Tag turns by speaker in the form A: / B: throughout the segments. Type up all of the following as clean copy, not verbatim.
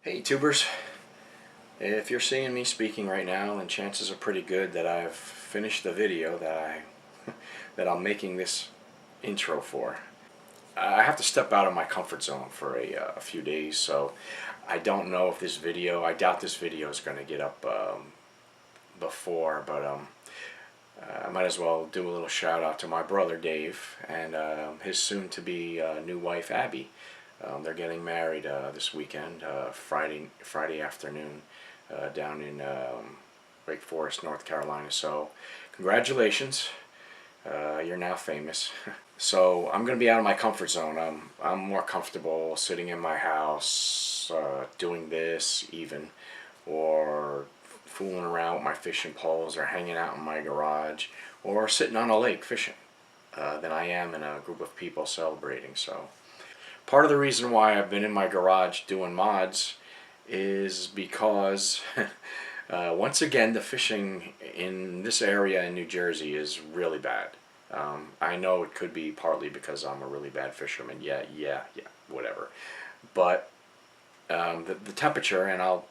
A: Hey tubers, if you're seeing me speaking right now, then chances are pretty good that I've finished the video that I'm making this intro for. I have to step out of my comfort zone for a few days, so I don't know if I doubt this video is going to get up before, but I might as well do a little shout out to my brother Dave and his soon-to-be new wife Abby. They're getting married this weekend, Friday afternoon, down in Wake Forest, North Carolina. So, congratulations! You're now famous. So I'm going to be out of my comfort zone. I'm more comfortable sitting in my house, doing this even, or fooling around with my fishing poles, or hanging out in my garage, or sitting on a lake fishing, than I am in a group of people celebrating. So part of the reason why I've been in my garage doing mods is because once again the fishing in this area in New Jersey is really bad. I know it could be partly because I'm a really bad fisherman. Yeah, whatever. But the temperature, and I'll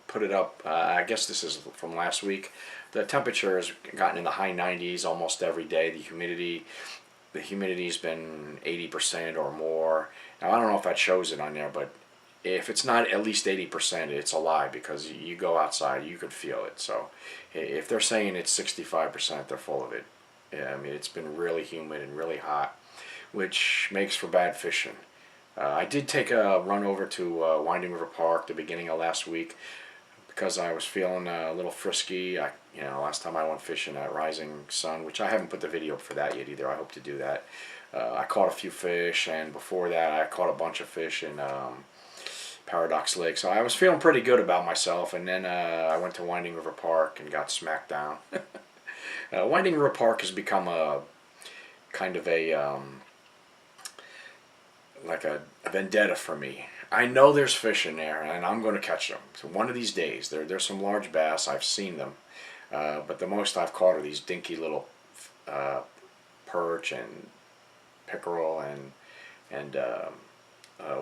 A: put it up, I guess this is from last week, the temperature has gotten in the high 90s almost every day. The humidity's been 80% or more. Now I don't know if that shows it on there, but if it's not at least 80%, it's a lie, because you go outside, you can feel it. So if they're saying it's 65%, they're full of it. Yeah, I mean, it's been really humid and really hot, which makes for bad fishing. I did take a run over to Winding River Park the beginning of last week because I was feeling a little frisky. Last time I went fishing at Rising Sun, which I haven't put the video up for that yet either. I hope to do that. I caught a few fish, and before that I caught a bunch of fish in Paradox Lake. So I was feeling pretty good about myself, and then I went to Winding River Park and got smacked down. Winding River Park has become a kind of like a vendetta for me. I know there's fish in there, and I'm going to catch them. So one of these days, there's some large bass. I've seen them, but the most I've caught are these dinky little perch and pickerel and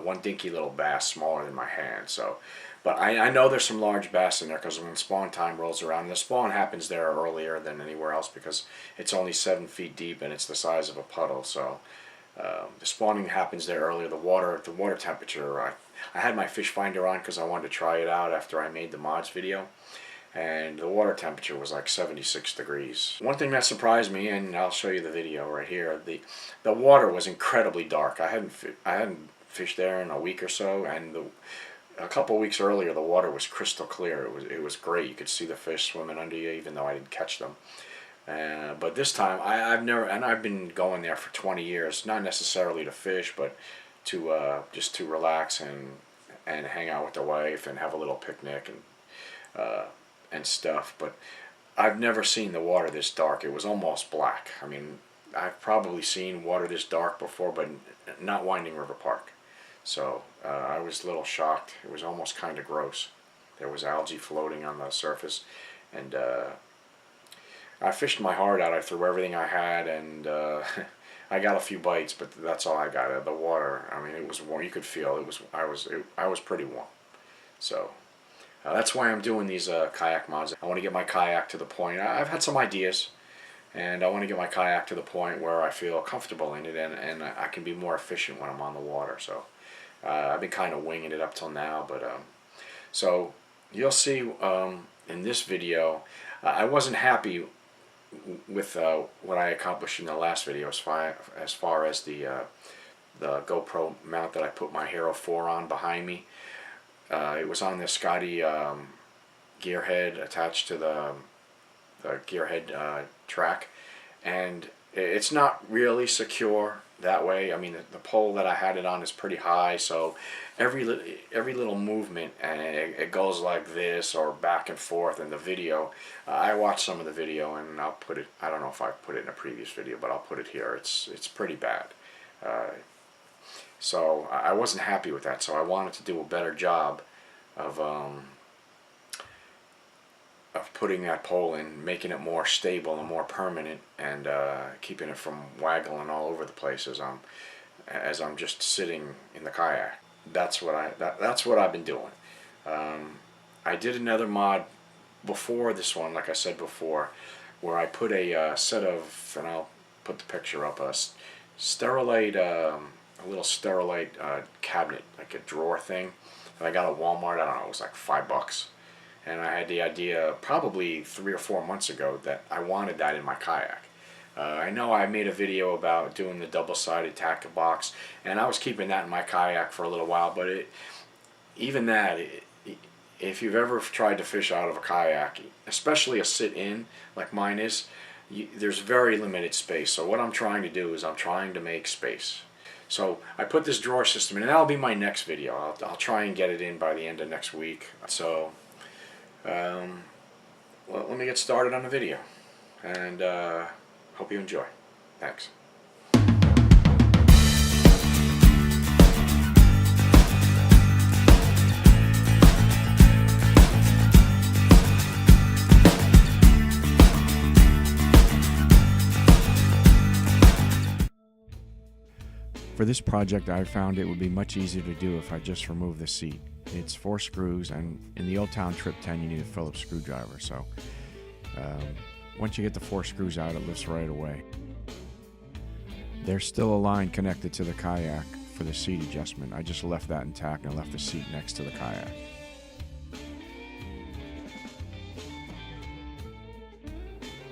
A: one dinky little bass smaller than my hand. So, but I know there's some large bass in there, because when spawn time rolls around, and the spawn happens there earlier than anywhere else because it's only 7 feet deep and it's the size of a puddle. So the spawning happens there earlier. The water temperature. I had my fish finder on because I wanted to try it out after I made the mods video, and the water temperature was like 76 degrees. One thing that surprised me, and I'll show you the video right here, the water was incredibly dark. I hadn't fished there in a week or so, and a couple of weeks earlier the water was crystal clear. It was great. You could see the fish swimming under you even though I didn't catch them. But this time I've been going there for 20 years, not necessarily to fish, but to just to relax and hang out with the wife and have a little picnic and stuff. But I've never seen the water this dark. It was almost black. I mean, I've probably seen water this dark before, but not Winding River Park. So I was a little shocked. It was almost kind of gross. There was algae floating on the surface, and I fished my heart out. I threw everything I had, and I got a few bites, but that's all I got. The water, I mean, it was warm. You could feel it was. I was pretty warm. So that's why I'm doing these kayak mods. I want to get my kayak to the point. I've had some ideas, and I want to get my kayak to the point where I feel comfortable in it, and I can be more efficient when I'm on the water. So I've been kind of winging it up till now, but so you'll see in this video. I wasn't happy with what I accomplished in the last video as far as the GoPro mount that I put my Hero 4 on behind me. It was on the Scotty gearhead attached to the gearhead track, and it's not really secure that way. I mean, the pole that I had it on is pretty high, so every little movement, and it goes like this or back and forth in the video. I watched some of the video, and I'll put it, I don't know if I put it in a previous video, but I'll put it here. It's pretty bad. So I wasn't happy with that, so I wanted to do a better job of putting that pole in, making it more stable and more permanent, and keeping it from waggling all over the place as I'm just sitting in the kayak. That's what I've been doing. I did another mod before this one, like I said before, where I put a set of, and I'll put the picture up, Sterilite, a little Sterilite cabinet, like a drawer thing that I got at Walmart. I don't know, it was like $5. And I had the idea probably 3 or 4 months ago that I wanted that in my kayak. I know I made a video about doing the double-sided tackle box, and I was keeping that in my kayak for a little while, but even that, if you've ever tried to fish out of a kayak, especially a sit-in like mine is, there's very limited space. So what I'm trying to do is I'm trying to make space. So I put this drawer system in, and that'll be my next video. I'll try and get it in by the end of next week. So well, let me get started on the video, and hope you enjoy. Thanks. For this project, I found it would be much easier to do if I just removed the seat. It's 4 screws, and in the Old Town Trip 10 you need a Phillips screwdriver, so once you get the 4 screws out, it lifts right away. There's still a line connected to the kayak for the seat adjustment. I just left that intact and left the seat next to the kayak.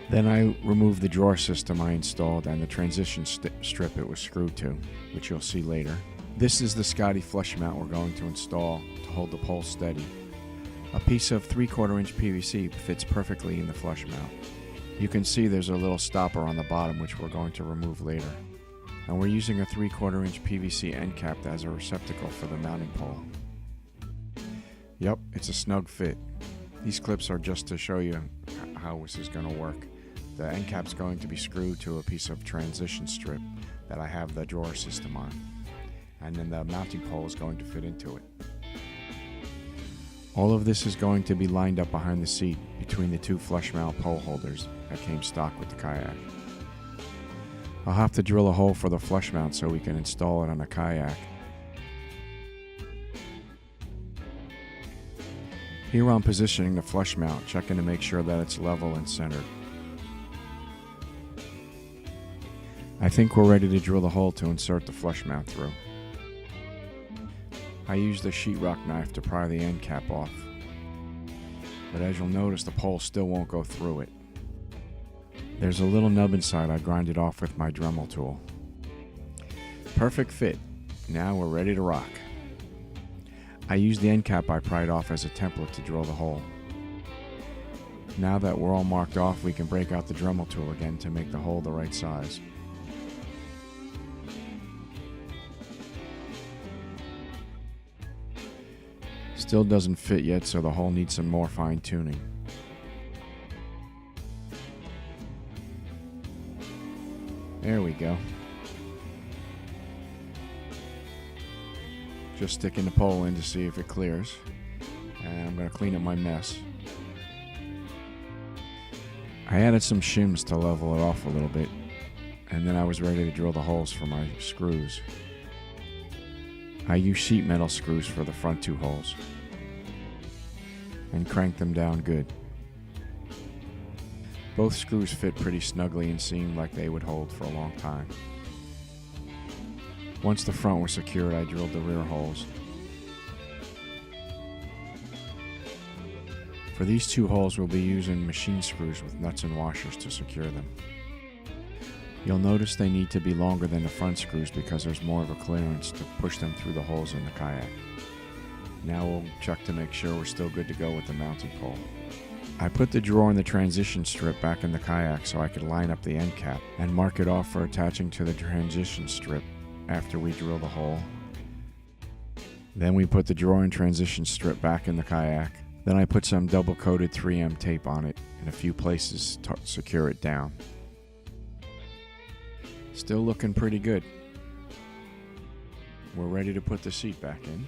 A: Then I removed the drawer system I installed and the transition strip it was screwed to, which you'll see later. This is the Scotty flush mount we're going to install to hold the pole steady. A piece of 3/4 inch PVC fits perfectly in the flush mount. You can see there's a little stopper on the bottom which we're going to remove later. And we're using a 3/4 inch PVC end cap as a receptacle for the mounting pole. Yep, it's a snug fit. These clips are just to show you how this is going to work. The end cap's going to be screwed to a piece of transition strip that I have the drawer system on, and then the mounting pole is going to fit into it. All of this is going to be lined up behind the seat between the 2 flush mount pole holders that came stock with the kayak. I'll have to drill a hole for the flush mount so we can install it on a kayak. Here I'm positioning the flush mount, checking to make sure that it's level and centered. I think we're ready to drill the hole to insert the flush mount through. I used a sheetrock knife to pry the end cap off, but as you'll notice, the pole still won't go through it. There's a little nub inside. I grind it off with my Dremel tool. Perfect fit. Now we're ready to rock. I used the end cap I pried off as a template to drill the hole. Now that we're all marked off, we can break out the Dremel tool again to make the hole the right size. Still doesn't fit yet, so the hole needs some more fine tuning. There we go. Just sticking the pole in to see if it clears. And I'm going to clean up my mess. I added some shims to level it off a little bit, and then I was ready to drill the holes for my screws. I used sheet metal screws for the front 2 holes and cranked them down good. Both screws fit pretty snugly and seemed like they would hold for a long time. Once the front was secured, I drilled the rear holes. For these 2 holes, we'll be using machine screws with nuts and washers to secure them. You'll notice they need to be longer than the front screws because there's more of a clearance to push them through the holes in the kayak. Now we'll check to make sure we're still good to go with the mounting pole. I put the drawer and the transition strip back in the kayak so I could line up the end cap and mark it off for attaching to the transition strip after we drill the hole. Then we put the drawer and transition strip back in the kayak. Then I put some double-coated 3M tape on it in a few places to secure it down. Still looking pretty good. We're ready to put the seat back in.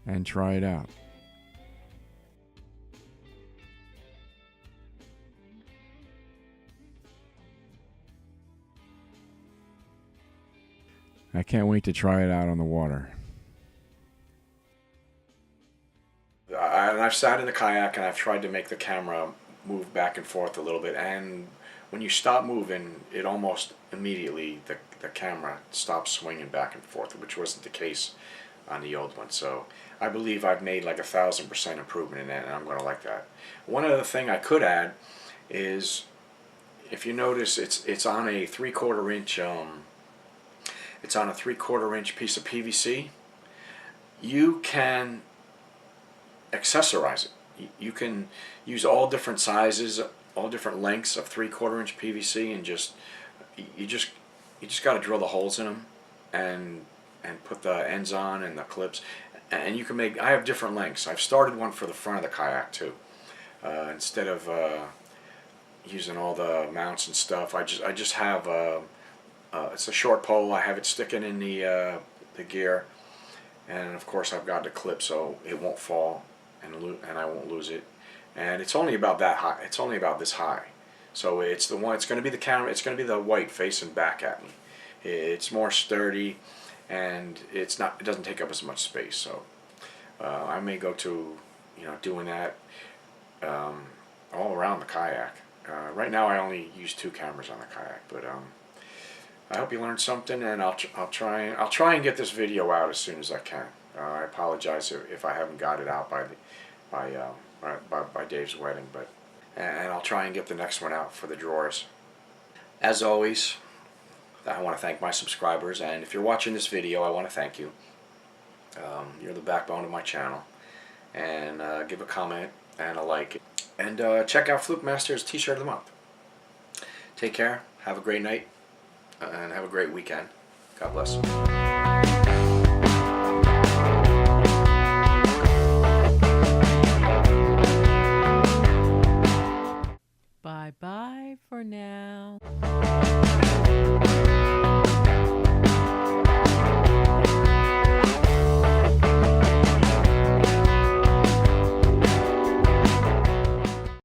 A: And try it out.
B: I can't wait to try it out on the water.
A: And I've sat in the kayak and I've tried to make the camera move back and forth a little bit, and when you stop moving, it almost immediately, the camera stops swinging back and forth, which wasn't the case on the old one. So I believe I've made like 1,000% improvement in that, and I'm going to like that. One other thing I could add is, if you notice, it's on a 3/4 inch it's on a 3/4 inch piece of PVC. You can accessorize it. You can use all different sizes, all different lengths of 3/4 inch PVC, and you just got to drill the holes in them and put the ends on and the clips, and you can make. I have different lengths. I've started one for the front of the kayak too. Instead of using all the mounts and stuff, I just have it's a short pole. I have it sticking in the gear, and of course I've got the clip so it won't fall and I won't lose it. And it's only about that high. It's only about this high. So it's the one. It's going to be the camera. It's going to be the white facing back at me. It's more sturdy, and it's not. It doesn't take up as much space. So I may go to doing that all around the kayak. Right now I only use 2 cameras on the kayak, but I hope you learned something, and I'll try and get this video out as soon as I can. I apologize if I haven't got it out by Dave's wedding, and I'll try and get the next one out for the drawers. As always, I want to thank my subscribers, and if you're watching this video, I want to thank you. You're the backbone of my channel, and give a comment and a like, and check out Flukemaster's T-shirt of the month. Take care, have a great night, and have a great weekend. God bless.
C: Bye-bye for now.